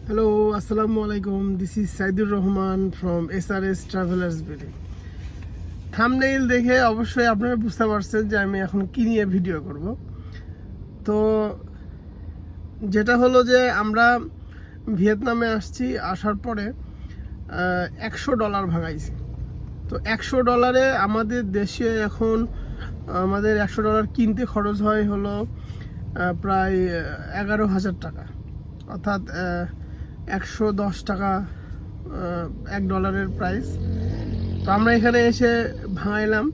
Hello, Assalamu alaikum. This is Saidur Rahman from SRS Travelers Building. Thumbnail দেখে অবশ্যই আপনারা বুঝতে পারছেন যে আমি এখন কি নিয়ে ভিডিও করব। তো যেটা হলো যে আমরা ভিয়েতনামে আসছি, আসার পরে $100 ভাগাইছি। তো $100 আমাদের দেশে এখন আমাদের $100 কিনতে খরচ হয় হলো প্রায় 11,000 টাকা, অর্থাৎ 110 টাকা $1 প্রাইস। তো আমরা এখানে এসে ভাঙাইলাম,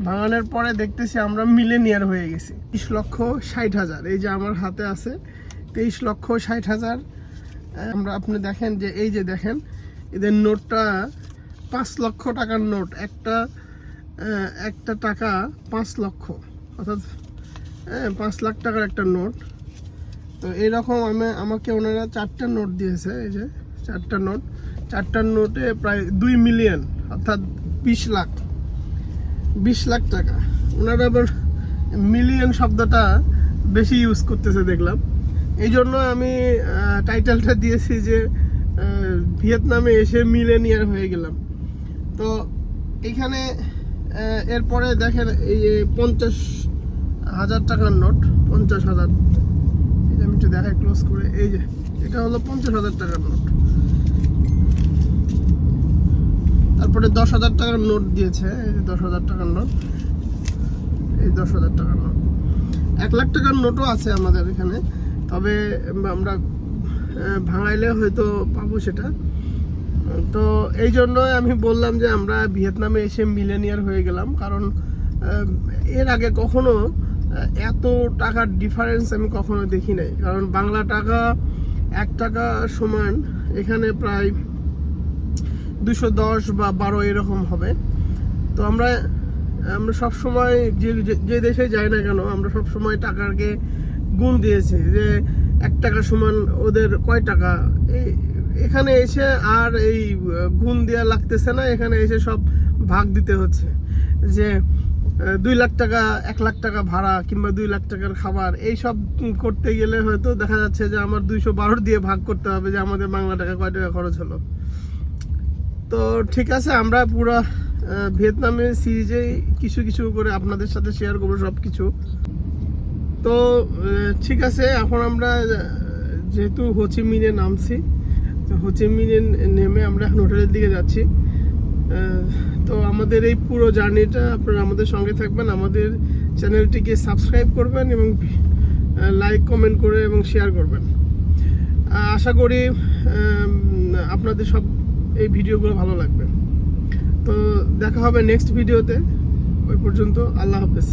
ভাঙানোর পরে দেখতেছি আমরা মিলেনিয়ার হয়ে গেছি। 23,60,000 এই যে আমার হাতে আছে 23,60,000। আমরা আপনি দেখেন যে এই যে দেখেন এদের নোটটা 5 লক্ষ টাকার নোট, একটা টাকা 5 লক্ষ, অর্থাৎ 5 লাখ টাকার একটা নোট। তো এইরকম আমাকে ওনারা 4টা নোট দিয়েছে, এই যে 4টা নোট, 4টার নোটে প্রায় 2 মিলিয়ন, অর্থাৎ 20 লাখ টাকা। ওনারা আবার মিলিয়ন শব্দটা বেশি ইউজ করতেছে দেখলাম, এই জন্য আমি টাইটেলটা দিয়েছি যে ভিয়েতনামে এসে মিলেনিয়ার হয়ে গেলাম। তো এখানে এরপরে দেখেন এই 50,000 টাকার নোট, 50,000, আমি একটু দেখাই ক্লোজ করে, এই যে এটা হলো 50,000 টাকার নোট। তারপরে 10,000 টাকার নোট দিয়েছে, এই যে 10,000 টাকার নোট, এই 10,000 টাকার নোট। 1 লাখ টাকার নোটও আছে আমাদের এখানে, তবে আমরা ভাঙাইলে হয়তো পাবো সেটা। তো এই জন্যই আমি বললাম যে আমরা ভিয়েতনামে এসে মিলেনিয়ার হয়ে গেলাম, কারণ এর আগে কখনো এত টাকার ডিফারেন্স আমি কখনো দেখি নাই। কারণ বাংলা টাকা 1 টাকা সমান এখানে প্রায় 210 বা 12 এরকম হবে। তো আমরা সবসময় যে দেশে যাই না কেন, আমরা সবসময় টাকাকে গুণ দিয়েছি যে 1 টাকা সমান ওদের কয় টাকা। এখানে এসে আর এই গুণ দেওয়া লাগতেছে না, এখানে এসে সব ভাগ দিতে হচ্ছে। যে 2 লাখ টাকা, 1 লাখ টাকা ভাড়া কিংবা 2 লাখ টাকার খাবার, এই সব করতে গেলে হয়তো দেখা যাচ্ছে যে আমার 212 দিয়ে ভাগ করতে হবে যে আমাদের বাংলা টাকা কয় টাকা খরচ হলো। তো ঠিক আছে, আমরা পুরো ভিয়েতনামের সিরিজে কিছু কিছু করে আপনাদের সাথে শেয়ার করবো সব কিছু। তো ঠিক আছে, এখন আমরা যেহেতু হোচিমিনে নামছি, তো হোচিমিনে নেমে আমরা এখন হোটেলের দিকে যাচ্ছি। তো আমাদের এই পুরো জার্নিটা আপনারা আমাদের সঙ্গে থাকবেন, আমাদের চ্যানেলটিকে সাবস্ক্রাইব করবেন এবং লাইক কমেন্ট করে এবং শেয়ার করবেন। আশা করি আপনাদের সব এই ভিডিওগুলো ভালো লাগবে। তো দেখা হবে নেক্সট ভিডিওতে, ওই পর্যন্ত আল্লাহ হাফেজ।